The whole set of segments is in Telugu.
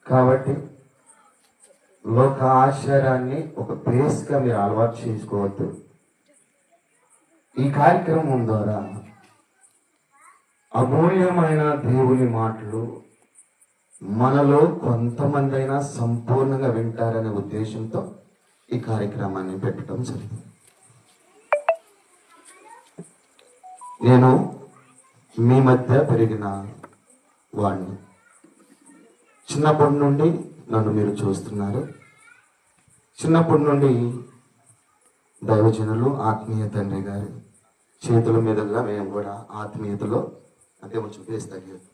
కాబట్టి లోక ఆచారాన్ని ఒక బేస్గా మీరు అలవాటు చేసుకోవద్దు. ఈ కార్యక్రమం ద్వారా అమూల్యమైన దేవుని మాటలు మనలో కొంతమంది అయినా సంపూర్ణంగా వింటారనే ఉద్దేశంతో ఈ కార్యక్రమాన్ని పెట్టడం జరిగింది. నేను మీ మధ్య పెరిగిన వాడిని. చిన్నప్పటి నుండి నన్ను మీరు చూస్తున్నారు. చిన్నప్పటి నుండి దైవజనులు ఆత్మీయ తండ్రి గారి చేతుల మీదుగా మేము కూడా ఆత్మీయతలో అంటే కొంచెం బేస్ తగ్గేది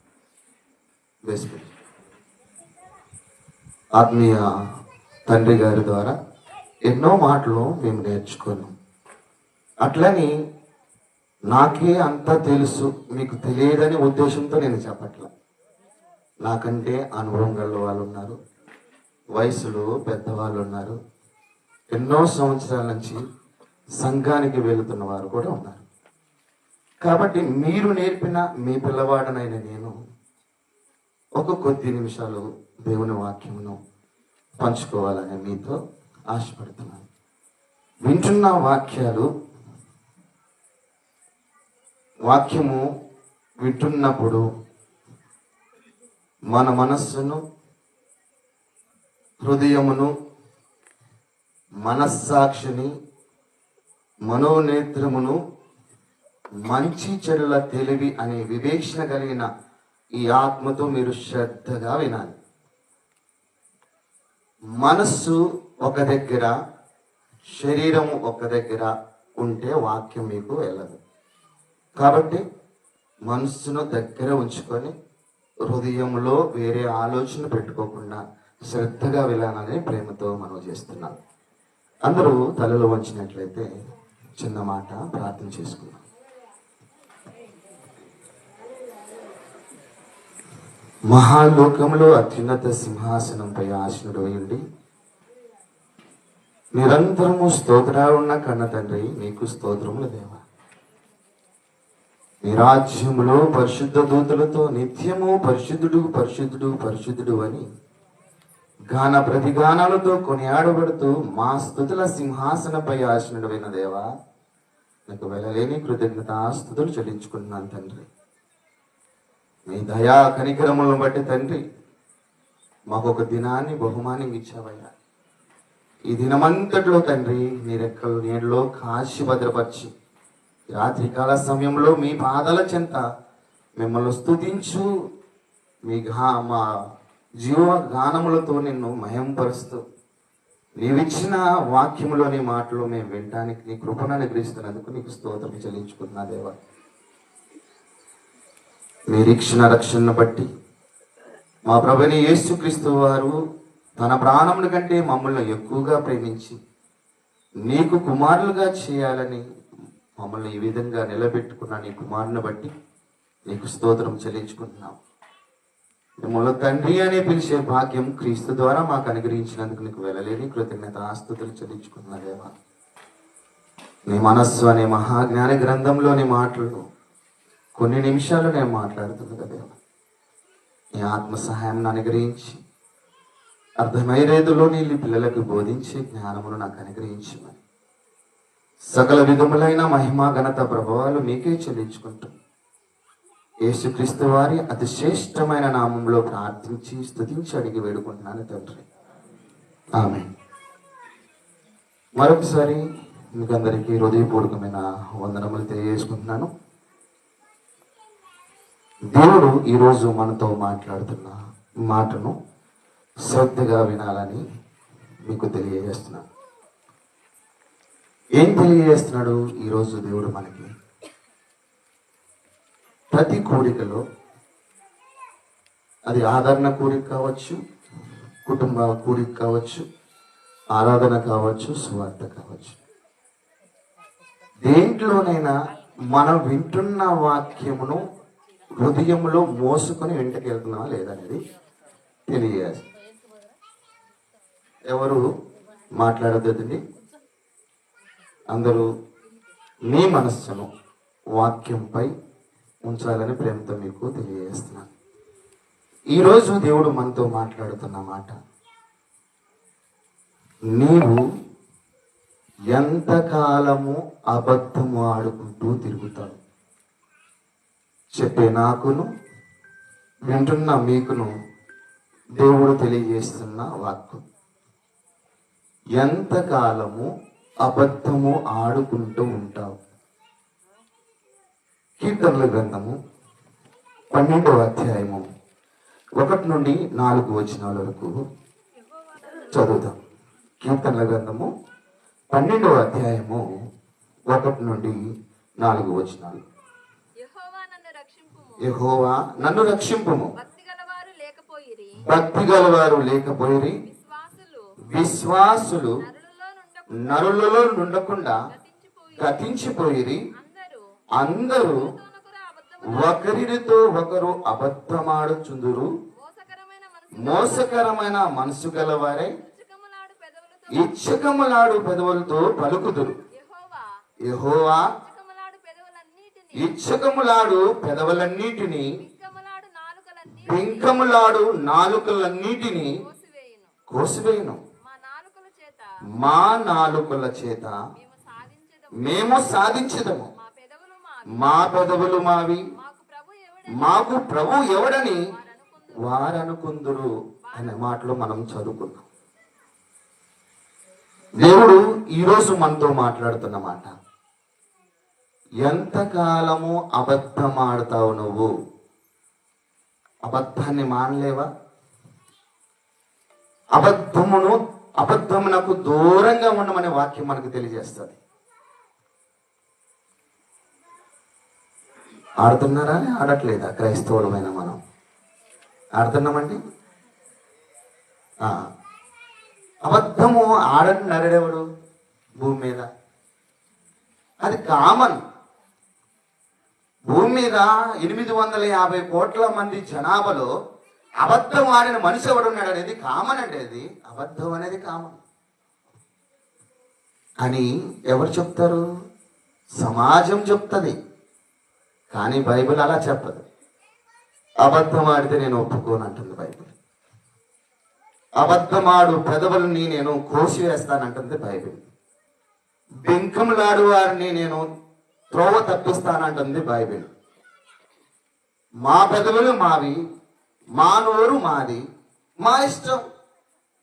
ఆత్మీయ తండ్రి గారి ద్వారా ఎన్నో మాటలు మేము నేర్చుకున్నాం. అట్లని నాకే అంతా తెలుసు మీకు తెలియదని ఉద్దేశంతో నేను చెప్పట్లా. నాకంటే అనుభవం గల వాళ్ళు ఉన్నారు, వయసులో పెద్దవాళ్ళు ఉన్నారు, ఎన్నో సంవత్సరాల నుంచి సంఘానికి వెళుతున్న వారు కూడా ఉన్నారు. కాబట్టి మీరు నేర్పిన మీ పిల్లవాడనైన నేను ఒక కొద్ది నిమిషాలు దేవుని వాక్యమును పంచుకోవాలని మీతో ఆశపడుతున్నాను. వింటున్న వాక్యము వింటున్నప్పుడు మన మనస్సును, హృదయమును, మనస్సాక్షిని, మనోనేత్రమును మంచి చెడుల తెలివి అనే వివేచన కలిగిన ఈ ఆత్మతో మీరు శ్రద్ధగా వినాలి. మనస్సు ఒక దగ్గర, శరీరం ఒక దగ్గర ఉంటే వాక్యం మీకు వెళ్ళదు. కాబట్టి మనస్సును దగ్గర ఉంచుకొని హృదయంలో వేరే ఆలోచన పెట్టుకోకుండా శ్రద్ధగా వినాలని ప్రేమతో మనం చేస్తున్నాం. అందరూ తలలు వంచినట్లయితే చిన్న మాట ప్రార్థన చేసుకున్నాం. మహాలోకంలో అత్యున్నత సింహాసనంపై ఆసనుడు ఉండి నిరంతరము స్తోత్రాలున్న కన్న తండ్రి, నీకు స్తోత్రములు దేవా. నీ రాజ్యములో పరిశుద్ధ దూతలతో నిత్యము పరిశుద్ధుడు పరిశుద్ధుడు పరిశుద్ధుడు అని గాన ప్రతిగానాలతో కొనియాడబడుతూ మా స్తుతుల సింహాసనపై ఆసనుడైన దేవా, నీకు వెళ్ళలేని కృతజ్ఞతాస్తుతులు చెల్లించుకుంటున్నాను తండ్రి. నీ దయా కనికరములను బట్టి తండ్రి మాకు ఒక దినాన్ని బహుమానం ఇచ్చావయ్యా. ఈ దినమంతట్లో తండ్రి నీ రెక్కలు నీడలో కాచి భద్రపరిచి రాత్రికాల సమయంలో మీ పాదాల చెంత మిమ్మల్ని స్తుతించు మా జీవ గానములతో నిన్ను మయంపరుస్తూ నీవిచ్చిన వాక్యములోని మాటలు మేము వినటానికి నీ కృపను అనుగ్రహిస్తున్నందుకు నీకు స్తోత్రం చెల్లించుకుంటున్నా దేవా. నిరీక్షణ రక్షణను బట్టి మా ప్రభువైన యేసుక్రీస్తు వారు తన ప్రాణముల కంటే మమ్మల్ని ఎక్కువగా ప్రేమించి నీకు కుమారులుగా చేయాలని మమ్మల్ని ఈ విధంగా నిలబెట్టుకున్న నీ కుమారుని బట్టి నీకు స్తోత్రం చెల్లించుకుంటున్నాం. మిమ్మల్ని తండ్రి అని పిలిచే భాగ్యం క్రీస్తు ద్వారా మాకు అనుగ్రహించినందుకు నీకు వెళ్ళలేని కృతజ్ఞతాస్తుతులు చెల్లించుకున్నా దేవా. నీ మనస్సు అనే మహాజ్ఞాన గ్రంథంలోని మాటలు కొన్ని నిమిషాలు నేను మాట్లాడుతున్నా దేవా. నీ ఆత్మ సహాయం అనుగ్రహించి అర్థమయ్యే రీతిలో నీ పిల్లలకు బోధించే జ్ఞానమును నాకు అనుగ్రహించమని సకల విధములైన మహిమ ఘనత ప్రభావాలు మీకే చెల్లించుకుంటూ యేసుక్రీస్తు వారి అతి శ్రేష్టమైన నామంలో ప్రార్థించి స్తుతించి అడిగి వేడుకుంటున్నాను తండ్రి, ఆమేన్. మరొకసారి మీకు అందరికీ హృదయపూర్వకమైన వందనములు తెలియజేసుకుంటున్నాను. దేవుడు ఈరోజు మనతో మాట్లాడుతున్న మాటను శ్రద్ధగా వినాలని మీకు తెలియజేస్తున్నాను. ఏం తెలియజేస్తున్నాడు ఈరోజు దేవుడు మనకి? ప్రతి కోరికలో, అది ఆదరణ కోరిక కావచ్చు, కుటుంబ కోరిక కావచ్చు, ఆరాధన కావచ్చు, సువార్త కావచ్చు, దేంట్లోనైనా మనం వింటున్న వాక్యమును హృదయంలో మోసుకొని వెంటకి వెళ్తున్నావా లేదనేది తెలియజేయాలి. ఎవరు మాట్లాడొద్దండి, అందరూ మీ మనస్సును వాక్యంపై ఉంచాలని ప్రేమతో మీకు తెలియజేస్తున్నాను. ఈరోజు దేవుడు మనతో మాట్లాడుతున్న మాట, నీవు ఎంతకాలము అబద్ధము ఆడుకుంటూ తిరుగుతావు. చెప్పే నాకును వింటున్న మీకును దేవుడు తెలియజేస్తున్న వాక్కు, ఎంతకాలము అబద్ధము ఆడుకుంటూ ఉంటావు. కీర్తనల గ్రంథము 12వ అధ్యాయము 1 నుండి 4 వచనాల వరకు చదువుతాం. కీర్తనల గ్రంథము 12వ అధ్యాయము 1 నుండి 4 వచనాలు. యెహోవా నన్ను రక్షింపుము, భక్తి గలవారు లేకపోయిరి, విశ్వాసులు నరులలో నుండకుండా గతించిపోయిరి. అందరూ ఒకరితో ఒకరు అబద్ధమాడుచుందురు, మోసకరమైన మనసు గలవారై ఇచ్చకములాడు పెదవులతో పలుకుదురు. యెహోవా ఇచ్చకములాడు పెదవులన్నిటిని, బింకములాడు నాలుకలన్నిటిని కోసివేయును. మా నాలుకల చేత మేము సాధించదము, మా పెదవులు మావి, మాకు ప్రభు ఎవడని వారనుకుందురు అనే మాటలు మనం చదువుకున్నాం. దేవుడు ఈరోజు మనతో మాట్లాడుతున్న మాట, ఎంతకాలము అబద్ధమాడతావు నువ్వు? అబద్ధాన్ని మానలేవా? అబద్ధమునకు దూరంగా ఉండమనే వాక్యం మనకు తెలియజేస్తుంది. ఆడుతున్నారా? ఆడట్లేదా? క్రైస్తవులమైన మనం ఆడుతున్నామండి. అబద్ధము ఆడని నరుడెవడు భూమి మీద? అది కామన్. భూమి మీద 850 కోట్ల మంది జనాభాలో అబద్ధం ఆడిన మనిషి ఎవడున్నాడు అనేది కామన్ అండి. అది అబద్ధం అనేది కామన్ అని ఎవరు చెప్తారు? సమాజం చెప్తుంది, కానీ బైబిల్ అలా చెప్పదు. అబద్ధం ఆడితే నేను ఒప్పుకోను అంటుంది బైబిల్. అబద్ధమాడు పెదవుల్ని నేను కోసివేస్తానంటుంది బైబిల్. బెంకములాడు వారిని నేను త్రోవ తప్పిస్తానంటుంది బైబిల్. మా పెదవులు మావి, మా నోరు మాది, మా ఇష్టం,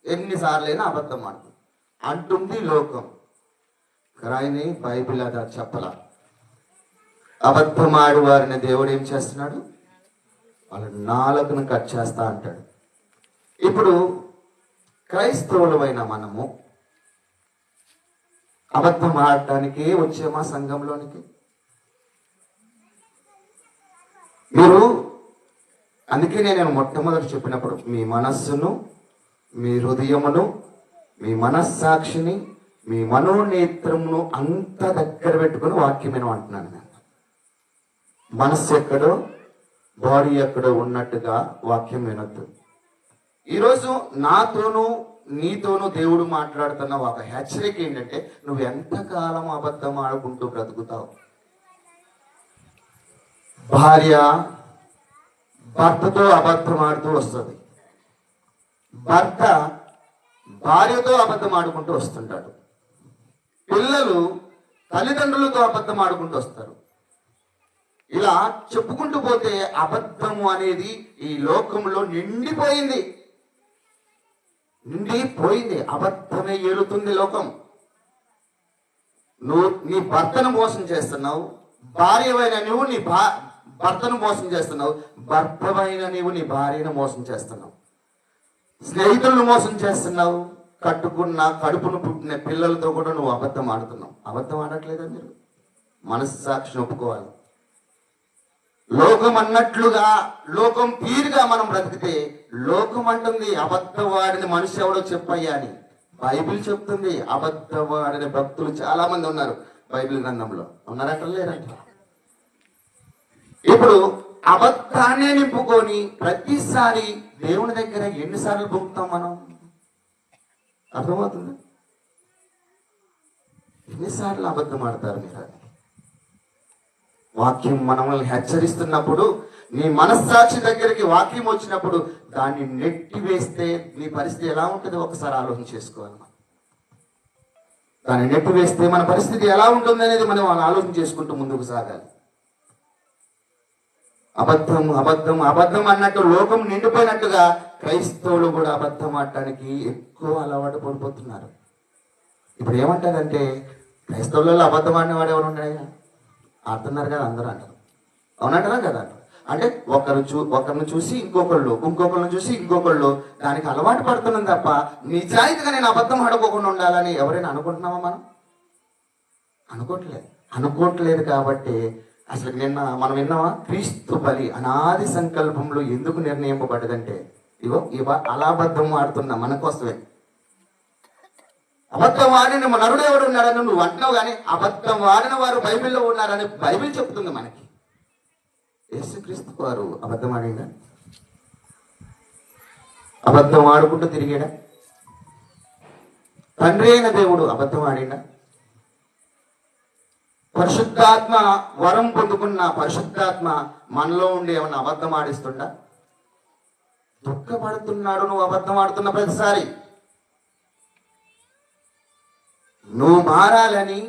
ఎన్నిసార్లైనా అబద్ధం అంటుంది లోకం. కానీ బైబిల్ అదా చెప్పలా. అబద్ధమాడు వారిని దేవుడు ఏం చేస్తున్నాడు? వాళ్ళ నాలుకను కట్ చేస్తా అంటాడు. ఇప్పుడు క్రైస్తవులమైన మనము అబద్ధం ఆడటానికే వచ్చామా సంఘంలోనికి? మీరు అందుకే నేను మొట్టమొదటి చెప్పినప్పుడు మీ మనస్సును, మీ హృదయమును, మీ మనస్సాక్షిని, మీ మనోనేత్రమును అంత దగ్గర పెట్టుకుని వాక్యం అంటున్నాను. నేను మనస్సు ఎక్కడో బాడీ ఎక్కడో ఉన్నట్టుగా వాక్యం వినొద్దు. ఈరోజు నాతోనూ నీతోనూ దేవుడు మాట్లాడుతున్న ఒక హెచ్చరిక ఏంటంటే, నువ్వు ఎంతకాలం అబద్ధం ఆడుకుంటూ బ్రతుకుతావు? భార్య భర్తతో అబద్ధం ఆడుతూ వస్తుంది, భర్త భార్యతో అబద్ధం ఆడుకుంటూ వస్తుంటాడు, పిల్లలు తల్లిదండ్రులతో అబద్ధం ఆడుకుంటూ వస్తారు. ఇలా చెప్పుకుంటూ పోతే అబద్ధము అనేది ఈ లోకంలో నిండిపోయింది. అబద్ధమే ఏలుతుంది లోకం. నువ్వు నీ భర్తను మోసం చేస్తున్నావు, భార్యవైన నువ్వు నీ భర్తను మోసం చేస్తున్నావు, భర్తవైన నీవు నీ భార్యను మోసం చేస్తున్నావు, స్నేహితులను మోసం చేస్తున్నావు, కట్టుకున్న కడుపును పుట్టిన పిల్లలతో కూడా నువ్వు అబద్ధం ఆడుతున్నావు. అబద్ధం ఆడట్లేదా? మీరు మనస్సాక్షిని ఒప్పుకోవాలి. లోకం అన్నట్లుగా, లోకం తీరుగా మనం బ్రతికితే లోకం అంటుంది అబద్ధవాడిన మనిషి ఎవడో చెప్పయ్యా అని. బైబిల్ చెప్తుంది అబద్ధవాడిన భక్తులు చాలా మంది ఉన్నారు బైబిల్ గ్రంథంలో. ఉన్నారట లేరంట? ఇప్పుడు అబద్ధాన్ని నింపుకొని ప్రతిసారి దేవుని దగ్గర ఎన్నిసార్లు పొందుతాం మనం? అర్థమవుతుంది? ఎన్నిసార్లు అబద్ధం ఆడతారు మీరు? వాక్యం మనల్ని హెచ్చరిస్తున్నప్పుడు, నీ మనస్సాక్షి దగ్గరికి వాక్యం వచ్చినప్పుడు దాన్ని నెట్టి వేస్తే నీ పరిస్థితి ఎలా ఉంటుంది ఒకసారి ఆలోచన చేసుకోవాలి. దాన్ని నెట్టి వేస్తే మన పరిస్థితి ఎలా ఉంటుంది అనేది మనం ఆలోచన చేసుకుంటూ ముందుకు సాగాలి. అబద్ధం అబద్ధం అబద్ధం అన్నట్టు లోకం నిండిపోయినట్టుగా క్రైస్తవులు కూడా అబద్ధం ఆడటానికి ఎక్కువ అలవాటు పడిపోతున్నారు. ఇప్పుడు ఏమంటారంటే, క్రైస్తవులలో అబద్ధం ఆడినవాడు ఎవరు ఉన్నాయా? ఆడుతున్నారు కదా అందరూ అంటారు. అవునంటారా కదా? అంటే ఒకరిని చూసి ఇంకొకళ్ళని చూసి ఇంకొకళ్ళు దానికి అలవాటు పడుతున్నాం తప్ప నిజాయితీగా నేను అబద్ధం ఆడుకోకుండా ఉండాలని ఎవరైనా అనుకుంటున్నామా? మనం అనుకోవట్లేదు కాబట్టి అసలు మనం విన్నామా? క్రీస్తు బలి అనాది సంకల్పంలో ఎందుకు నిర్ణయింపబడ్డదంటే, అలా అబద్ధం ఆడుతున్నా మన కోసమే. అబద్ధం ఆడిన నరుడు ఎవడు ఉన్నాడని నువ్వు అంటున్నావు, కానీ అబద్ధం ఆడిన వారు బైబిల్లో ఉన్నారని బైబిల్ చెప్తుంది మనకి. యేసుక్రీస్తు వారు అబద్ధం ఆడిందా? అబద్ధం ఆడుకుంటూ తిరిగాడా? తండ్రి అయిన దేవుడు అబద్ధం ఆడిందా? పరిశుద్ధాత్మ వరం పొందుకున్న పరిశుద్ధాత్మ మనలో ఉండి ఏమన్నా అబద్ధం ఆడిస్తుండా? దుఃఖపడుతున్నాడు నువ్వు అబద్ధం ఆడుతున్న ప్రతిసారి. నువ్వు మారాలని,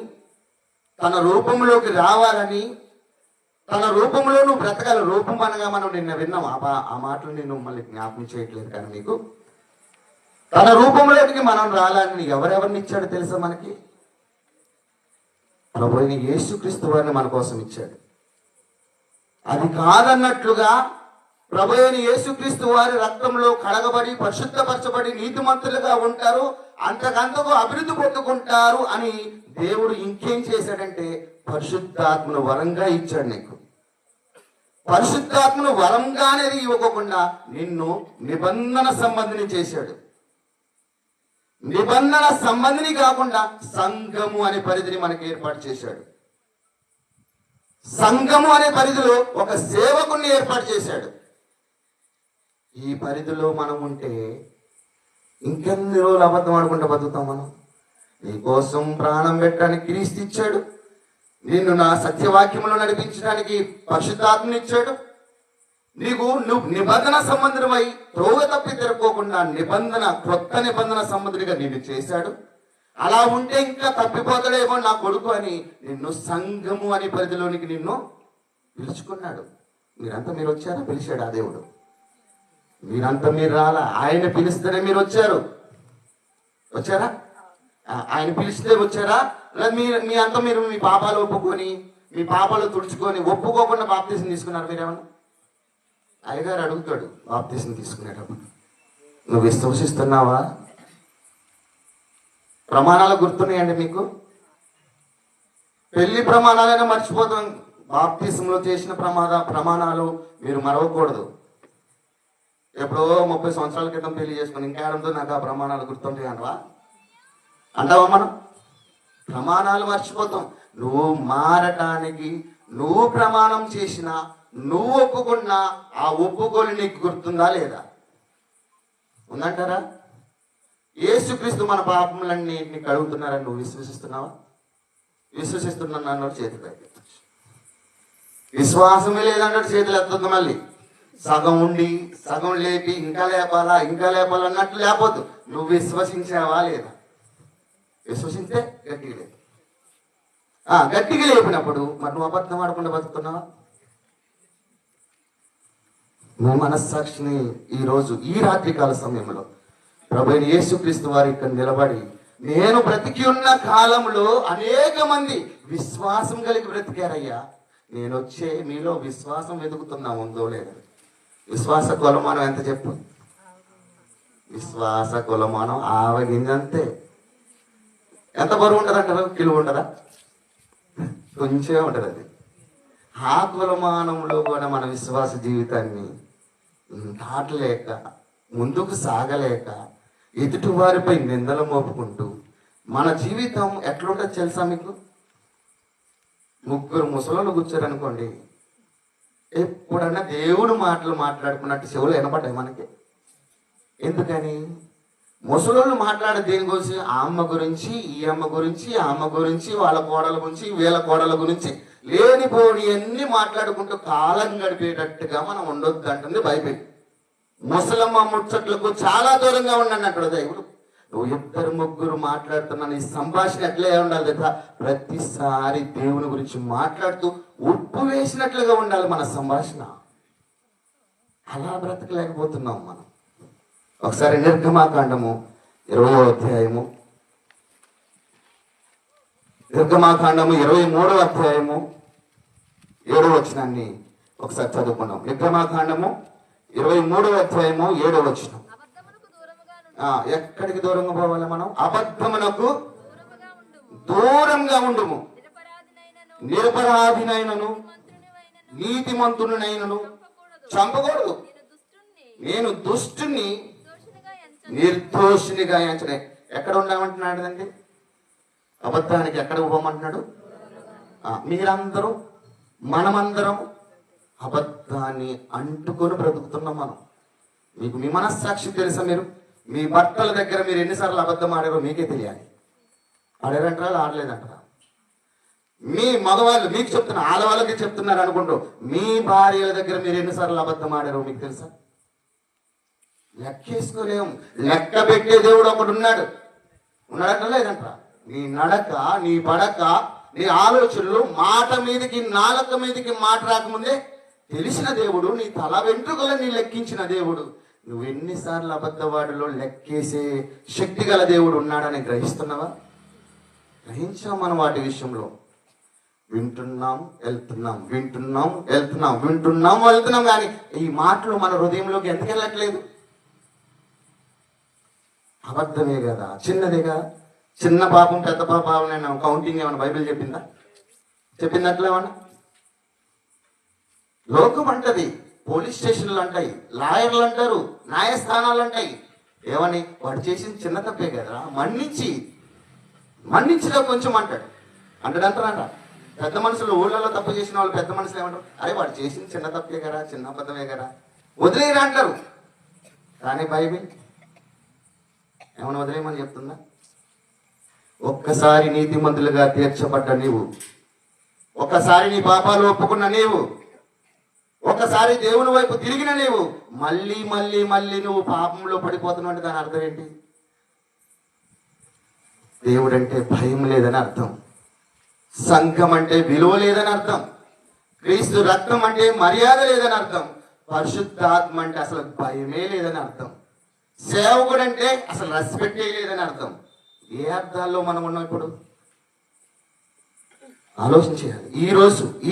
తన రూపంలోకి రావాలని, తన రూపంలో నువ్వు బ్రతకాలి. రూపం అనగా మనం నిన్న విన్నాం, ఆ మాటలు నేను మళ్ళీ జ్ఞాపకం చేయట్లేదు. కానీ మీకు తన రూపంలోకి మనం రాలని ఎవరెవరిని ఇచ్చాడు తెలుసా మనకి? ప్రభు అయిన యేసుక్రీస్తు వారిని మన కోసం ఇచ్చాడు. అది కాదన్నట్లుగా ప్రభు అయిన యేసుక్రీస్తు వారి రక్తంలో కడగబడి పరిశుద్ధపరచబడి నీతిమంతులుగా ఉంటారు, అంతకంతకు అభివృద్ధి పొందుకుంటారు అని దేవుడు ఇంకేం చేశాడంటే పరిశుద్ధాత్మను వరంగా ఇచ్చాడు నీకు. పరిశుద్ధాత్మను వరంగానే ఇవ్వకుండా నిన్ను నిబంధన సంబంధిని చేశాడు. నిబంధన సంబంధిని కాకుండా సంఘము అనే పరిధిని మనకి ఏర్పాటు చేశాడు. సంఘము అనే పరిధిలో ఒక సేవకుని ఏర్పాటు చేశాడు. ఈ పరిధిలో మనం ఉంటే ఇంకెన్ని రోజులు అబద్ధం ఆడుకుంటూ బతుకుతాం మనం? నీ కోసం ప్రాణం పెట్టడానికి క్రీస్తు ఇచ్చాడు. నిన్ను నా సత్యవాక్యంలో నడిపించడానికి పరిశుద్ధాత్మని ఇచ్చాడు. నువ్వు నిబంధన సంబంధమై త్రోవ తప్పి తిరగకుండా క్రొత్త నిబంధన సంబంధుడిగా నిన్ను చేశాడు. అలా ఉంటే ఇంకా తప్పిపోతాడేమో నా కొడుకు అని నిన్ను సంఘము అనే పరిధిలోనికి నిన్ను పిలుచుకున్నాడు. మీరు వచ్చారా? పిలిచాడు ఆ దేవుడు. మీరు రాలా, ఆయన పిలిస్తేనే మీరు వచ్చారా? ఆయన పిలిస్తే వచ్చారా? లేదా మీరు మీ పాపాలు ఒప్పుకొని, మీ పాపాలు తుడుచుకొని ఒప్పుకోకుండా బాప్తీసం తీసుకున్నారు మీరేమన్నా? అయ్యగారు అడుగుతాడు బాప్తీసం తీసుకునేటప్పుడు, నువ్వు విశ్వసిస్తున్నావా? ప్రమాణాలు గుర్తున్నాయండి మీకు? పెళ్లి ప్రమాణాలైనా మర్చిపోతాం, బాప్తీసంలో చేసిన ప్రమాణాలు మీరు మరవకూడదు. ఎప్పుడో 30 సంవత్సరాల క్రితం పెళ్లి చేసుకుని ఇంకేడంతో నాకు ఆ ప్రమాణాలు గుర్తుంటాయి అంటావా? మనం ప్రమాణాలు మర్చిపోతాం. నువ్వు మారటానికి నువ్వు ప్రమాణం చేసినా, నువ్వు ఒప్పుకున్నా ఆ ఒప్పుకోలు నీకు గుర్తుందా లేదా? ఉందంటారా? యేసుక్రీస్తు మన పాపములన్నింటినీ కడుగుతున్నారని నువ్వు విశ్వసిస్తున్నావా? విశ్వసిస్తున్నాను చేతులు విశ్వాసమే లేదన్నట్టు చేతులు ఎత్తుంది. మళ్ళీ సగం ఉండి సగం లేపి ఇంకా లేపాలా అన్నట్టు లేకపోద్దు. నువ్వు విశ్వసించావా లేదా? విశ్వసిస్తే గట్టిగా లేదు. గట్టిగా లేపినప్పుడు మరి నువ్వు అబద్ధం ఆడకుండా బతుకుతున్నావా? నువ్వు మనస్సాక్షిని ఈరోజు ఈ రాత్రికాల సమయంలో ప్రభు అయిన యేసుక్రీస్తు వారి ఇక్కడ నిలబడి, నేను బ్రతికి ఉన్న కాలంలో అనేక మంది విశ్వాసం కలిగి బ్రతికారయ్యా, నేను వచ్చే మీలో విశ్వాసం వెతుకుతున్నా ఉందో లేదా? విశ్వాస కొలమానం ఎంత చెప్పు? విశ్వాస కొలమానం ఆవగింజంతే. ఎంత బరువు ఉంటుంది అంటారు? కిలో ఉండదా? కొంచెమే ఉంటుంది. అది ఆ కొలమానంలో కూడా మన విశ్వాస జీవితాన్ని దాటలేక, ముందుకు సాగలేక, ఎదుటి వారిపై నిందలు మోపుకుంటూ మన జీవితం ఎట్లుంటుంది తెలుసా మీకు? 3 ముసలోళ్ళు కూర్చోరనుకోండి, ఎప్పుడన్నా దేవుడు మాటలు మాట్లాడుకున్నట్టు చెవులు వినపడ్డాయి మనకి. ఎందుకని? ముసలోళ్ళు మాట్లాడే దేని గురించి? ఆ అమ్మ గురించి, ఈ అమ్మ గురించి, ఆ అమ్మ గురించి, వాళ్ళ కోడల గురించి, వీళ్ళ కోడల గురించి లేనిపోని అన్ని మాట్లాడుకుంటూ కాలం గడిపేటట్టుగా మనం ఉండొద్దు అంటుంది బైబిల్. ముసలమ్మ ముచ్చట్లకు చాలా దూరంగా ఉండండి అంటాడు దేవుడు. నువ్వు ఇద్దరు ముగ్గురు మాట్లాడుతున్నా నీ సంభాషణ ఎట్లే ఉండాలి కదా, ప్రతిసారి దేవుని గురించి మాట్లాడుతూ ఉప్పు వేసినట్లుగా ఉండాలి మన సంభాషణ. అలా బ్రతకలేకపోతున్నాం మనం. ఒకసారి నిర్గమాకాండము 20వ అధ్యాయము, నిర్గమాకాండము 23వ అధ్యాయము 7వ వచనాన్ని ఒకసారి చదువుకున్నాం. నిర్గమాకాండము 23వ అధ్యాయము 7వ వచనం. ఎక్కడికి దూరంగా పోవాలి మనం? అబద్ధమునకు దూరంగా ఉండుము, నిరపరాధినైనను నీతిమంతునైనను చంపకూడదు, నేను దుష్టుని నిర్దోషినిగా ఎంచనే. ఎక్కడ ఉండమంటున్నాడు? అబద్ధానికి ఎక్కడ పోమంటున్నాడు? మీరందరూ మనమందరం అబద్ధాన్ని అంటుకొని బ్రతుకుతున్నాం మనం. మీకు మీ మనస్సాక్షి తెలుసా? మీ భర్తల దగ్గర మీరు ఎన్నిసార్లు అబద్ధం ఆడారో మీకే తెలియాలి. ఆడారంటారా ఆడలేదంటారా? మీ మగవాళ్ళు మీకు చెప్తున్నా, ఆడవాళ్ళకి చెప్తున్నారు అనుకుంటూ మీ భార్యల దగ్గర మీరు ఎన్నిసార్లు అబద్ధం ఆడారో మీకు తెలుసా? లెక్కేసుకోలేము. లెక్క పెట్టే దేవుడు ఒకడు ఉన్నాడంట లేదంటారా? నీ నడక, నీ పడక, నీ ఆలోచనలు, మాట మీదకి నాలుక మీదకి మాట రాకముందే తెలిసిన దేవుడు, నీ తల వెంట్రుకలని లెక్కించిన దేవుడు. నువ్వు ఎన్నిసార్లు అబద్ధవాడిలో లెక్కేసే శక్తి గల దేవుడు ఉన్నాడని గ్రహిస్తున్నావా? గ్రహించాం మనం వాటి విషయంలో. వింటున్నాం వెళ్తున్నాం, వింటున్నాం వెళ్తున్నాం, వింటున్నాం వెళ్తున్నాం, కానీ ఈ మాటలు మన హృదయంలోకి ఎందుకు వెళ్ళట్లేదు? అబద్ధమే కదా, చిన్నదేగా. చిన్న పాపం పెద్ద పాపం కౌంటింగ్ ఏమన్నా బైబిల్ చెప్పిందట్లేమన్నా? లోకం అంటది, పోలీస్ స్టేషన్లు అంటాయి, లాయర్లు అంటారు, న్యాయస్థానాలు అంటాయి. ఏమని? వాడు చేసింది చిన్న తప్పే కదా, మన్నించలో కొంచెం అంటాడంటారంట. పెద్ద మనుషులు ఊళ్ళలో తప్పు చేసిన వాళ్ళు పెద్ద మనుషులు ఏమంటారు? అరే వాడు చేసింది చిన్న తప్పే కదా, చిన్న అబద్ధమే కదా, వదిలేరా అంటారు. కానీ బైబిల్ ఏమైనా వదిలేయమని చెప్తుందా? ఒక్కసారి నీతిమంతులుగా తీర్చబడ్డ నీవు, ఒక్కసారి నీ పాపాలు ఒప్పుకున్న నీవు, ఒక్కసారి దేవుని వైపు తిరిగిన నీవు మళ్ళీ మళ్ళీ మళ్ళీ నువ్వు పాపంలో పడిపోతున్నావు అంటే దాని అర్థం ఏంటి? దేవుడంటే భయం లేదని అర్థం, సంఘం అంటే విలువ లేదని అర్థం, క్రీస్తు రక్తం అంటే మర్యాద లేదని అర్థం, పరిశుద్ధాత్మ అంటే అసలు భయమే లేదని అర్థం, సేవకుడు అంటే అసలు రెస్పెక్టే లేదని అర్థం. ఏ అర్థాల్లో మనం ఉన్నాం ఇప్పుడు? ఆలోచించేయాలి. ఈ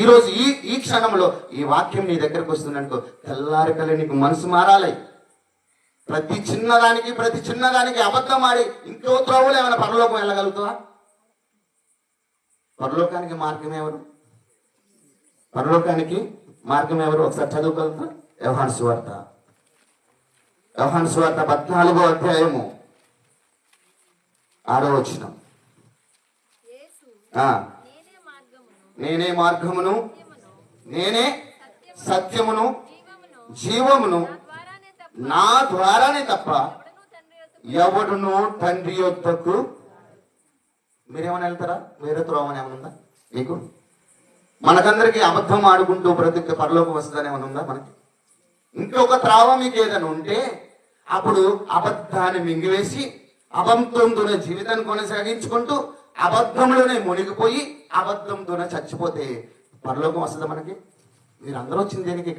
రోజు ఈ క్షణంలో ఈ వాక్యం నీ దగ్గరకు వస్తుందనుకో, తెల్లారికలే నీకు మనసు మారాలి. ప్రతి చిన్నదానికి అబద్ధం ఆడి ఇంకో త్రోవలో ఏమైనా పరలోకం వెళ్ళగలుగుతావా? పరలోకానికి మార్గం ఎవరు? ఒకసారి చదువుగలుగుతా. యోహాను సువార్త 14వ అధ్యాయము 6వ వచనం. నేనే మార్గమును, నేనే సత్యమును, జీవమును, నా ద్వారానే తప్ప ఎవడును తండ్రి యొద్దకు. మీరేమైనా వెళ్తారా? వేరే త్రోవని ఏమైనా ఉందా మీకు? మనకందరికీ అబద్ధం ఆడుకుంటూ బ్రతికి పరలోకం వస్తుందని ఏమైనా ఉందా మనకి? ఇంకొక త్రావ మీకు ఏదైనా ఉంటే అప్పుడు అబద్ధాన్ని మింగివేసి అబద్ధంతోనే జీవితాన్ని కొనసాగించుకుంటూ అబద్ధంలోనే మునిగిపోయి అబద్ధంతోనే చచ్చిపోతే పరలోకం వస్తుందా మనకి? మీరందరూ వచ్చింది దేనికి?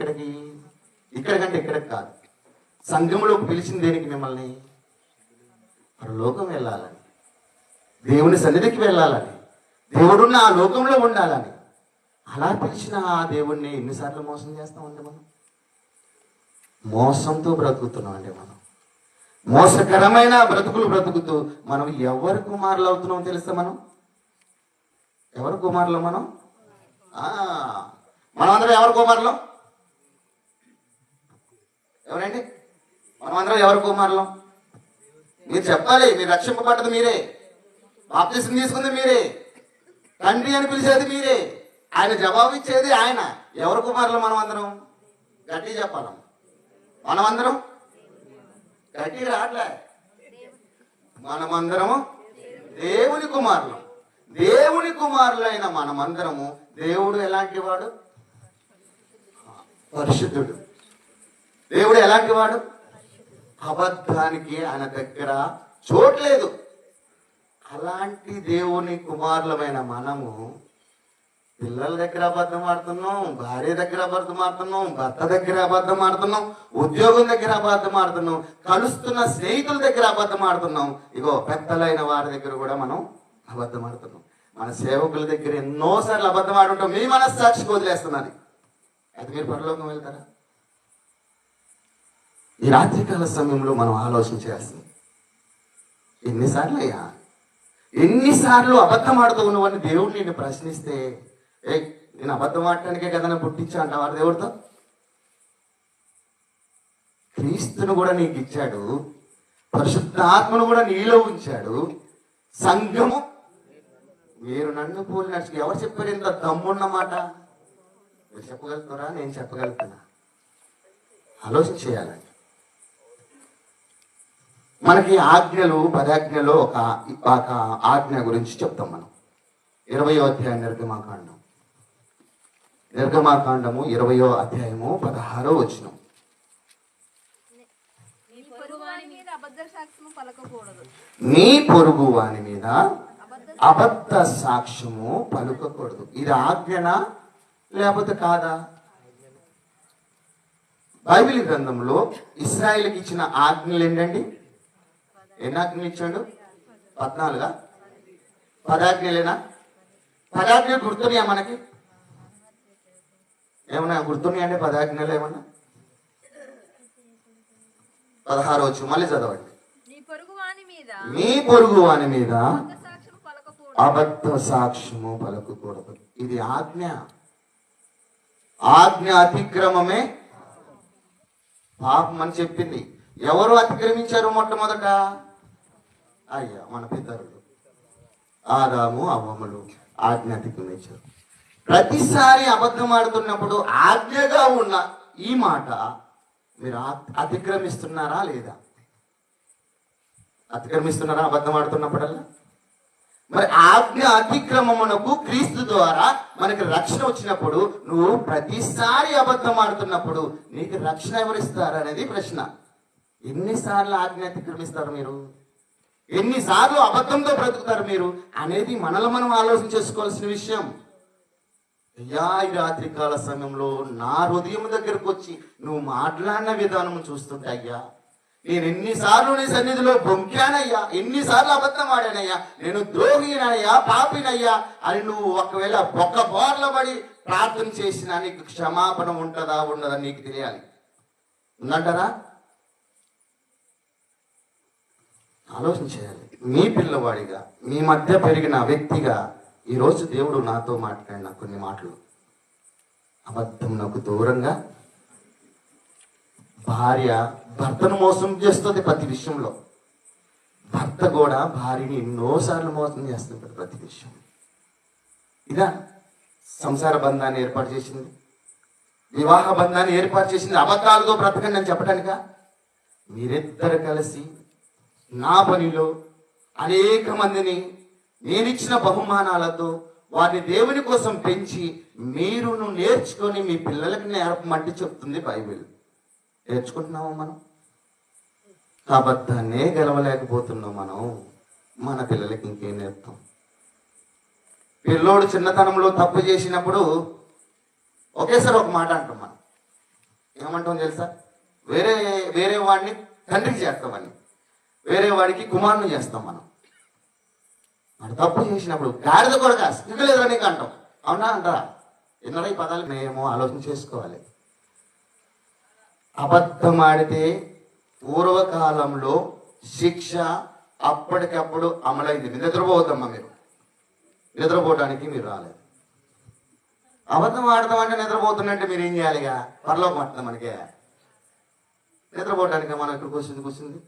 ఇక్కడికంటే ఇక్కడికి కాదు. సంఘంలోకి పిలిచిన దేనికి మిమ్మల్ని? పరలోకం వెళ్ళాలని, దేవుని సన్నిధికి వెళ్ళాలని, దేవుడున్న ఆ లోకంలో ఉండాలని. అలా పిలిచిన ఆ దేవుణ్ణి ఎన్నిసార్లు మోసం చేస్తామండి మనం? మోసంతో బ్రతుకుతున్నామండి మనం. మోసకరమైన బ్రతుకులు బ్రతుకుతూ మనం ఎవరి కుమారులు అవుతున్నాం తెలుసా? ఎవరి కుమారులు మనం అందరం ఎవరి కుమారులు? ఎవరండి మనమందరం ఎవరి కుమారులు? మీరు చెప్పాలి. మీరు రక్షింపబడ్డది మీరే, బాప్తిసం తీసుకుంది మీరే, తండ్రి అని పిలిచేది మీరే, ఆయన జవాబు ఇచ్చేది ఆయన. ఎవరి కుమారులు మనం అందరం? గట్టి చెప్పాలి. మనమందరం గట్టి రాట్లే. మనమందరము దేవుని కుమారులైన మనమందరము దేవుడు ఎలాంటి వాడు? పరిశుద్ధుడు. దేవుడు ఎలాంటి వాడు? అబద్ధానికి ఆయన దగ్గర చోట్లేదు. అలాంటి దేవుని కుమారులమైన మనము పిల్లల దగ్గర అబద్ధం ఆడుతున్నాం, భార్య దగ్గర అబద్ధం ఆడుతున్నాం, భర్త దగ్గర అబద్ధం ఆడుతున్నాం, ఉద్యోగం దగ్గర అబద్ధం ఆడుతున్నాం, కలుస్తున్న స్నేహితుల దగ్గర అబద్ధం ఆడుతున్నాం. ఇగో పెద్దలైన వారి దగ్గర కూడా మనం అబద్ధం ఆడుతున్నాం. మన సేవకుల దగ్గర ఎన్నోసార్లు అబద్ధం ఆడుంటాం. మీ మనస్సాక్షికి వదిలేస్తున్నది. అది మీరు పరలోకం వెళ్తారా? ఈ రాత్రికాల సమయంలో మనం ఆలోచన చేయాల్సింది, ఎన్నిసార్లు అబద్ధం ఆడుతూ ఉన్నవని దేవుడు నిన్ను ప్రశ్నిస్తే, నేను అబద్ధం ఆడటానికే కదా పుట్టించా అంటావారు దేవుడితో? క్రీస్తును కూడా నీకు ఇచ్చాడు, పరిశుద్ధాత్మను కూడా నీలో ఉంచాడు. సంఘము మీరు నన్ను పోలి నడుచు. ఎవరు చెప్పారు ఇంత దమ్మున్నమాట? మీరు చెప్పగలుగుతారా? నేను చెప్పగలుగుతున్నా? ఆలోచన చేయాలండి. మనకి ఆజ్ఞలు, పదాజ్ఞలో ఒక ఆజ్ఞ గురించి చెప్తాం మనం. 20వ అధ్యాయం నిర్గమాకాండము 20వ అధ్యాయము 16వ వచనం. నీ పొరుగు వాని మీద అబద్ధ సాక్ష్యము పలుకకూడదు. ఇది ఆజ్ఞనా లేకపోతే కాదా? బైబిల్ గ్రంథంలో ఇశ్రాయేలుకి ఇచ్చిన ఆజ్ఞలు ఏంటండి? ఎన్ని ఆజ్ఞలు ఇచ్చాడు? 14. పదాజ్ఞలేనా? పదాజ్ఞలు గుర్తున్నాయా మనకి? ఏమన్నా గుర్తున్నాయండి పదాజ్ఞలు ఏమన్నా? 16 వచ్చు, మళ్ళీ చదవండి. నీ పొరుగు వాని మీద అబద్ధ సాక్ష్యము పలకకూడదు. ఇది ఆజ్ఞ. ఆజ్ఞ అతిక్రమమే పాపం అని చెప్పింది. ఎవరు అతిక్రమించారు మొట్టమొదట? అయ్యా మన పితరులు ఆదాము అవ్వములు ఆజ్ఞ అతిక్రమించారు. ప్రతిసారి అబద్ధం ఆడుతున్నప్పుడు ఆజ్ఞగా ఉన్న ఈ మాట మీరు అతిక్రమిస్తున్నారా లేదా? అతిక్రమిస్తున్నారా అబద్ధం ఆడుతున్నప్పుడల్లా? మరి ఆజ్ఞ అతిక్రమమునకు క్రీస్తు ద్వారా మనకి రక్షణ వచ్చినప్పుడు, నువ్వు ప్రతిసారి అబద్ధం ఆడుతున్నప్పుడు నీకు రక్షణ ఎవరిస్తారు అనేది ప్రశ్న. ఎన్నిసార్లు ఆజ్ఞ అతిక్రమిస్తారు మీరు? ఎన్నిసార్లు అబద్ధంతో బ్రతుకుతారు మీరు అనేది మనలో మనం ఆలోచన చేసుకోవాల్సిన విషయం. అయ్యా, ఈ రాత్రికాల సమయంలో నా హృదయం దగ్గరకు వచ్చి నువ్వు మాట్లాడిన విధానం చూస్తుంటే, అయ్యా నేను ఎన్నిసార్లు నీ సన్నిధిలో బొంకానయ్యా, ఎన్నిసార్లు అబద్ధం ఆడానయ్యా, నేను ద్రోహినయ్యా, పాపినయ్యా అని నువ్వు ఒకవేళ ఒక్క బోర్ల పడి ప్రార్థన చేసినా నీకు క్షమాపణ ఉంటుందా ఉండదా నీకు తెలియాలి. ఉందంటారా? ఆలోచన చేయాలి. మీ పిల్లవాడిగా, మీ మధ్య పెరిగిన వ్యక్తిగా ఈరోజు దేవుడు నాతో మాట్లాడిన కొన్ని మాటలు. అబద్ధం నాకు దూరంగా. భార్య భర్తను మోసం చేస్తుంది ప్రతి విషయంలో. భర్త కూడా భార్యని ఎన్నోసార్లు మోసం చేస్తుంటాడు ప్రతి విషయం. ఇదా సంసార బంధాన్ని ఏర్పాటు చేసింది, వివాహ బంధాన్ని ఏర్పాటు చేసింది అబద్ధాలతో బ్రతకండి అని చెప్పడానిక? మీరిద్దరు కలిసి నా పనిలో అనేక మందిని నేనిచ్చిన బహుమానాలతో వారిని దేవుని కోసం పెంచి మీరును నేర్చుకొని మీ పిల్లలకి నేర్పమంటే చెప్తుంది బైబిల్. నేర్చుకుంటున్నాము మనం? అబద్ధాన్నే గెలవలేకపోతున్నాం మనం. మన పిల్లలకి ఇంకేం నేర్పుతాం? పిల్లోడు చిన్నతనంలో తప్పు చేసినప్పుడు ఒకేసారి ఒక మాట అంటాం మనం. ఏమంటాం తెలుసా? వేరే వాడిని తండ్రికి చేస్తామని, వేరే వాడికి కుమారుని చేస్తాం మనం. వాడు తప్పు చేసినప్పుడు గాడిద కొడక సిగ్గులేదురా నీకు అంటాం. అవునా? అంటారా? ఎన్నడూ ఈ పదాలు మేము ఆలోచన చేసుకోవాలి. అబద్ధం ఆడితే పూర్వకాలంలో శిక్ష అప్పటికప్పుడు అమలైంది. నిద్రపోవద్దమ్మా, మీరు నిద్రపోవడానికి మీరు రాలేదు. అబద్ధం ఆడతామంటే నిద్రపోతున్నట్టే మీరు ఏం చేయాలిగా? పరలోకం అంటుంది మనకే. నిద్రపోవడానికి మనం ఇక్కడ కూర్చుంది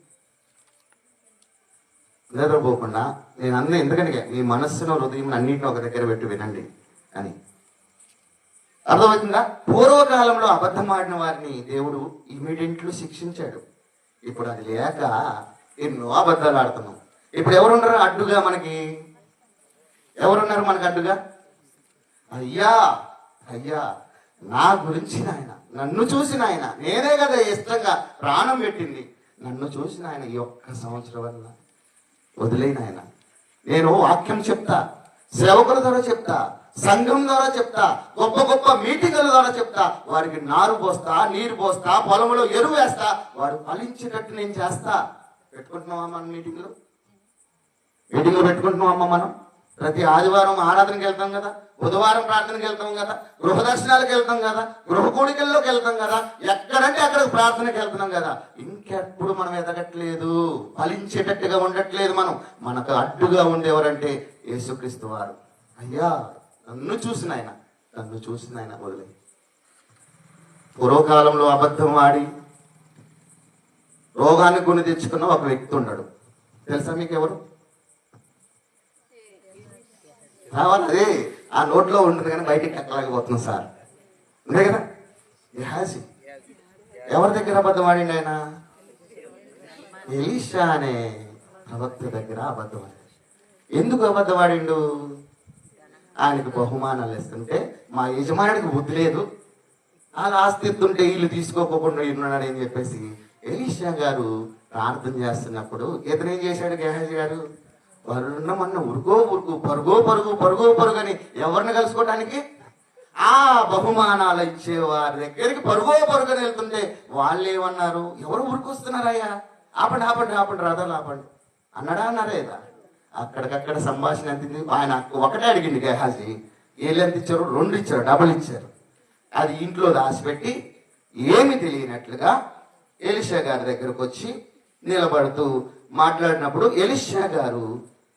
నిద్రపోకుండా నేను అన్నీ ఎందుకంటే మీ మనస్సును హృదయం అన్నింటిని ఒక దగ్గర పెట్టి వినండి అని అర్థమవుతుందా? పూర్వకాలంలో అబద్ధం ఆడిన వారిని దేవుడు ఇమీడియట్లీ శిక్షించాడు. ఇప్పుడు అది లేక ఎన్నో అబద్ధాలు ఆడుతున్నాం. ఇప్పుడు ఎవరున్నారు అడ్డుగా? ఎవరున్నారు మనకు అడ్డుగా? అయ్యా అయ్యా నా గురించి నాయన, నన్ను చూసిన ఆయన, నేనే కదా ఇష్టంగా ప్రాణం పెట్టింది, నన్ను చూసిన ఆయన ఈ ఒక్క సంవత్సరం వల్ల వదిలేని ఆయన. నేను వాక్యం చెప్తా, సేవకుల ద్వారా చెప్తా, సంఘం ద్వారా చెప్తా, గొప్ప గొప్ప మీటింగుల ద్వారా చెప్తా, వారికి నారు పోస్తా, నీరు పోస్తా, పొలంలో ఎరువు వేస్తా, వారు ఫలించేటట్టు నేను చేస్తా. పెట్టుకుంటున్నామా మనం మీటింగులు పెట్టుకుంటున్నామమ్మా? మనం ప్రతి ఆదివారం ఆరాధనకి వెళ్తాం కదా, బుధవారం ప్రార్థనకి వెళ్తాం కదా, గృహ దర్శనాలకు వెళ్తాం కదా, గృహ కూడికల్లోకి వెళ్తాం కదా, ఎక్కడంటే అక్కడికి ప్రార్థనకి వెళ్తున్నాం కదా. ఇంకెప్పుడు మనం ఎదగట్లేదు, ఫలించేటట్టుగా ఉండట్లేదు. మనకు అడ్డుగా ఉండేవారంటే యేసుక్రీస్తు వారు. అయ్యా నన్ను చూసిన ఆయన వదిలే. పూర్వకాలంలో అబద్ధం ఆడి రోగాన్ని కొని తెచ్చుకున్న ఒక వ్యక్తి ఉన్నాడు. తెలుసా మీకు ఎవరు? రావాలి, అదే ఆ నోట్లో ఉంటుంది కానీ బయటికి ఎక్కలేకపోతున్నాం సార్, అంతే కదా. గెహాజీ ఎవరి దగ్గర అబద్ధం ఆడిండు ఆయన? ఎలీషా అనే ప్రవక్త దగ్గర అబద్ధం ఆడాడు. ఎందుకు అబద్ధం ఆడిండు? ఆయనకు బహుమానాలు ఇస్తుంటే మా యజమానికి బుద్ధి లేదు, ఆయన ఆస్తి ఎత్తుంటే వీళ్ళు తీసుకోకుండా ఉన్నాడని చెప్పేసి ఎలీషా గారు ప్రార్థన చేస్తున్నప్పుడు ఇతను ఏం చేశాడు? గెహాజీ గారు వరుణమన్న ఉరుగో పరుగు అని ఎవరిని కలుసుకోవడానికి? ఆ బహుమానాలు ఇచ్చే వారి దగ్గరికి పరుగుని వెళ్తుంటే వాళ్ళు ఏమన్నారు? ఎవరు ఉరుకొస్తున్నారయ్యా, ఆపండి రథాలు ఆపండి అన్నారా? అక్కడికక్కడ సంభాషణ ఎంత? ఆయన ఒకటే అడిగింది గెహాజీ. వీళ్ళు ఎంత ఇచ్చారు? 2 ఇచ్చారు, డబుల్ ఇచ్చారు. అది ఇంట్లో దాచిపెట్టి ఏమి తెలియనట్లుగా ఎలీషా గారి దగ్గరకు వచ్చి నిలబడుతూ మాట్లాడినప్పుడు ఎలీషా గారు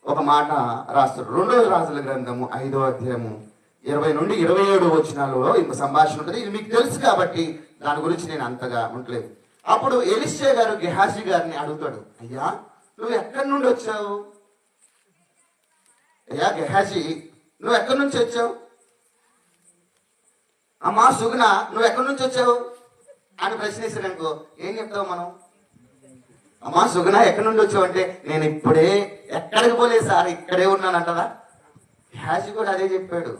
ఒక మాట రాస్తారు. 2వ రాజుల గ్రంథము 5వ అధ్యాయము 20 నుండి 27 వచనాలలో ఇంకో సంభాషణ ఉంటుంది. ఇది మీకు తెలుసు కాబట్టి దాని గురించి నేను అంతగా ఉండలేదు. అప్పుడు ఎలీషా గారు గెహాజీ గారిని అడుగుతాడు, అయ్యా నువ్వు ఎక్కడి నుండి వచ్చావు? అయ్యా గెహాజీ నువ్వు ఎక్కడి నుంచి వచ్చావు? అమ్మా సుగుణ నువ్వు ఎక్కడి నుంచి వచ్చావు అని ప్రశ్నిస్తాడనుకో, ఏం చెప్తావు మనం? అమ్మా సుగుణ ఎక్కడి నుండి వచ్చావు అంటే, నేను ఇప్పుడే ఎక్కడికి పోలేదు సార్, ఇక్కడే ఉన్నానంటదా? గెహాజీ కూడా అదే చెప్పాడు,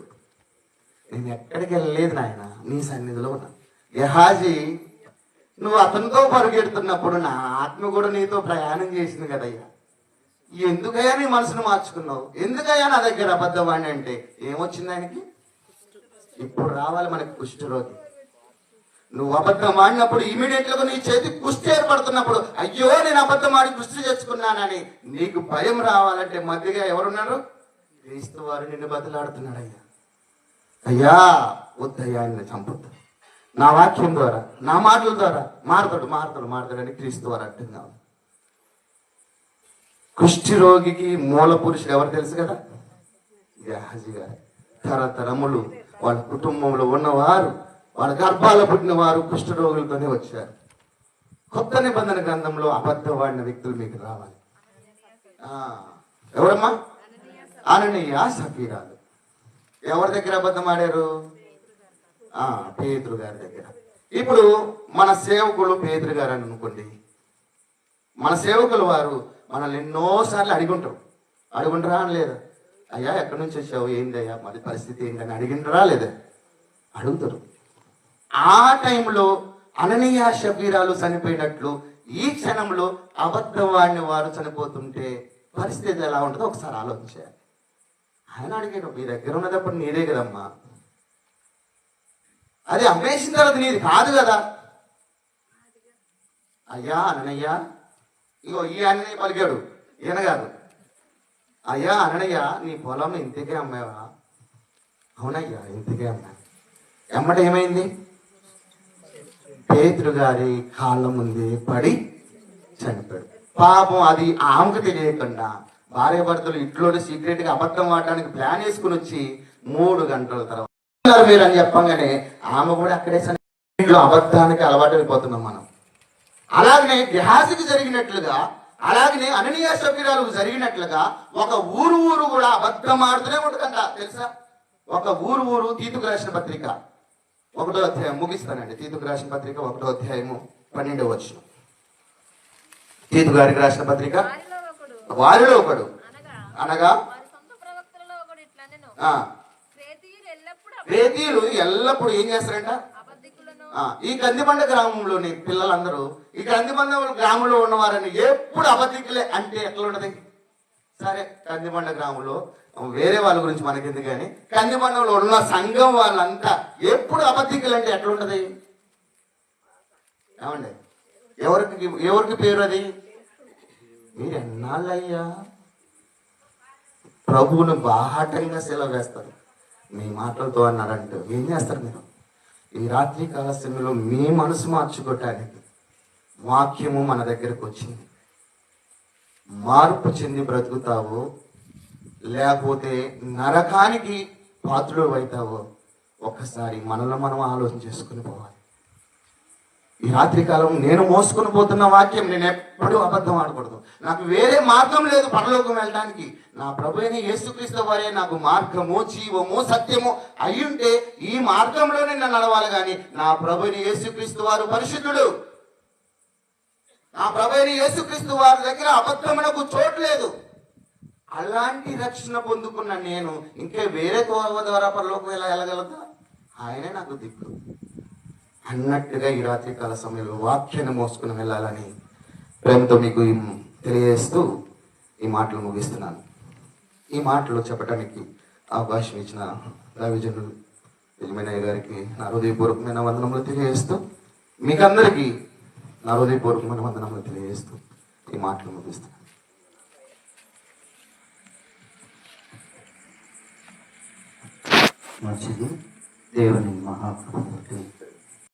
నేను ఎక్కడికి వెళ్ళలేదు నాయన, నీ సన్నిధిలో ఉన్నా. గెహాజీ నువ్వు అతనితో పరుగెడుతున్నప్పుడు నా ఆత్మ కూడా నీతో ప్రయాణం చేసింది కదయ్యా, ఎందుకయ్యా నీ మనసును మార్చుకున్నావు? ఎందుకయ్యా నా దగ్గర అబద్ధవాణి అంటే? ఏమొచ్చింది ఆయనకి? ఇప్పుడు రావాలి మనకి కుష్ఠరోగి. నువ్వు అబద్ధం ఆడినప్పుడు ఇమీడియట్ గా నీ చేతి కుష్టి ఏర్పడుతున్నప్పుడు, అయ్యో నేను అబద్ధం ఆడి కుష్టి తెచ్చుకున్నానని నీకు భయం రావాలంటే మధ్యగా ఎవరున్నారు? క్రీస్తు వారు నిన్ను బతిలాడుతున్నాడు. అయ్యా వద్దయ్యా నిన్ను చంపుతా, నా వాక్యం ద్వారా నా మాటల ద్వారా మారుతాడని క్రీస్తు వారు అర్థం కావాలి. కుష్టి రోగికి మూల పురుషుడు ఎవరు తెలుసు కదా? గెహాజీ గారు. తరతరములు వాళ్ళ కుటుంబంలో ఉన్నవారు, వాళ్ళ గర్భాలు పుట్టిన వారు కుష్ఠరోగులతోనే వచ్చారు. కొత్త నిబంధన గ్రంథంలో అబద్ధం వాడిన వ్యక్తులు మీకు రావాలి. ఎవరమ్మా? అననీయ సఫీరాలు. ఎవరి దగ్గర అబద్ధం ఆడారు? పేతురు గారి దగ్గర. ఇప్పుడు మన సేవకులు పేతురు గారు అని అనుకోండి, మన సేవకులు వారు మనల్ని ఎన్నోసార్లు అడుగుంటారా అని లేదా? అయ్యా ఎక్కడి నుంచి వచ్చావు, ఏందయ్యా మరి పరిస్థితి ఏంటని అడిగినరా లేదా? అడుగుతారు. ఆ టైంలో అననీయ షఫీరాలు చనిపోయినట్లు ఈ క్షణంలో అబద్ధవాడిని వారు చనిపోతుంటే పరిస్థితి ఎలా ఉంటుందో ఒకసారి ఆలోచించాలి. ఆయన అడిగాడు, మీ దగ్గర ఉన్నదప్పుడు నీదే కదమ్మా, అది అమ్మేసిన తర్వాత నీది కాదు కదా. అయ్యా అననయ్య, ఇగో ఈ అన్నయ్య పలికాడు, ఈయన కాదు. అయ్యా అననయ్య నీ పొలం ఇంతకే అమ్మావా? అవునయ్యా ఇంతకే అమ్మా. ఎమ్మట ఏమైంది? పేతురు గారి కాళ్ళ ముందే పడి చనిపోయాడు. పాపం అది ఆమెకు తెలియకుండా భార్య భర్తలు ఇంట్లోనే సీక్రెట్ గా అబద్ధం ఆడడానికి ప్లాన్ వేసుకుని వచ్చి 3 గంటల తర్వాత మీరు అని చెప్పగానే ఆమె కూడా అక్కడే ఇంట్లో అబద్ధానికి అలవాటు అయిపోతున్నాం మనం. అలాగనే గెహాజీకి జరిగినట్లుగా, అలాగనే అననీయ షఫీరాలకు జరిగినట్లుగా ఒక ఊరు కూడా అబద్ధం ఆడుతూనే ఉంటుందంట. తెలుసా? ఒక ఊరు తీతుకు రాసిన పత్రిక 1వ అధ్యాయం ముగిస్తానండి. తీతుకు రాసిన పత్రిక 1వ అధ్యాయము 12వ వచనం. తీతు గారికి రాసిన పత్రిక, వారిలో ఒకడు అనగా ప్రేతీయులు ఎల్లప్పుడూ ఏం చేస్తారంట? ఈ కందిబండ గ్రామంలోని పిల్లలందరూ ఈ కందిబండ గ్రామంలో ఉన్నవారని ఎప్పుడు అబద్ధికులే అంటే ఎట్లా ఉంటది? సరే, కందిబండ గ్రామంలో వేరే వాళ్ళ గురించి మనకెందుకు కానీ కందిబండంలో ఉన్న సంఘం వాళ్ళంతా ఎప్పుడు అబద్ధికులు అంటే ఎట్లుంటది? ఏమండి, ఎవరికి పేరు అది? మీరు ఎన్నాళ్ళయ్యా ప్రభువును బాహాటంగా సెలవు వేస్తారు, మీ మాటలతో అన్నారంటే ఏం చేస్తారు మీరు? ఈ రాత్రి కాల సమయంలో మీ మనసు మార్చుకోవటానికి వాక్యము మన దగ్గరకు వచ్చింది. మార్పు చెంది బ్రతుకుతావో లేకపోతే నరకానికి పాత్రుడు అవుతావో ఒక్కసారి మనలో మనం ఆలోచన చేసుకుని పోవాలి. ఈ రాత్రి కాలం నేను మోసుకొని పోతున్న వాక్యం, నేను ఎప్పుడూ అబద్ధం ఆడకూడదు. నాకు వేరే మార్గం లేదు పరలోకం వెళ్ళడానికి. నా ప్రభు అయిన యేసుక్రీస్తు వారే నాకు మార్గము, జీవము, సత్యము అయ్యుంటే ఈ మార్గంలోనే నన్ను నడవాలి. కానీ నా ప్రభు అయిన యేసుక్రీస్తు వారు పరిశుద్ధుడు. నా ప్రభు అయిన యేసుక్రీస్తు వారి దగ్గర అబద్ధమునకు చోట్లేదు. అలాంటి రక్షణ పొందుకున్న నేను ఇంకా వేరే తోవ ద్వారా పరలోకం వెళ్ళగలుగుతా? ఆయనే నాకు దిక్కు అన్నట్టుగా ఈ రాత్రి కాల సమయంలో వాక్యాన్ని మోసుకుని వెళ్ళాలని ప్రేమతో మీకు తెలియజేస్తూ ఈ మాటలు ముగిస్తున్నాను. ఈ మాటలు చెప్పడానికి అవకాశం ఇచ్చిన దైవజనులు యజమానయ్య గారికి నా హృదయపూర్వకమైన వందనములు తెలియజేస్తూ, మీకందరికీ నా హృదయపూర్వకమైన వందనములు తెలియజేస్తూ ఈ మాటలు ముగిస్తున్నాను. మంచిది. దేవుని మహాప్రభువుకి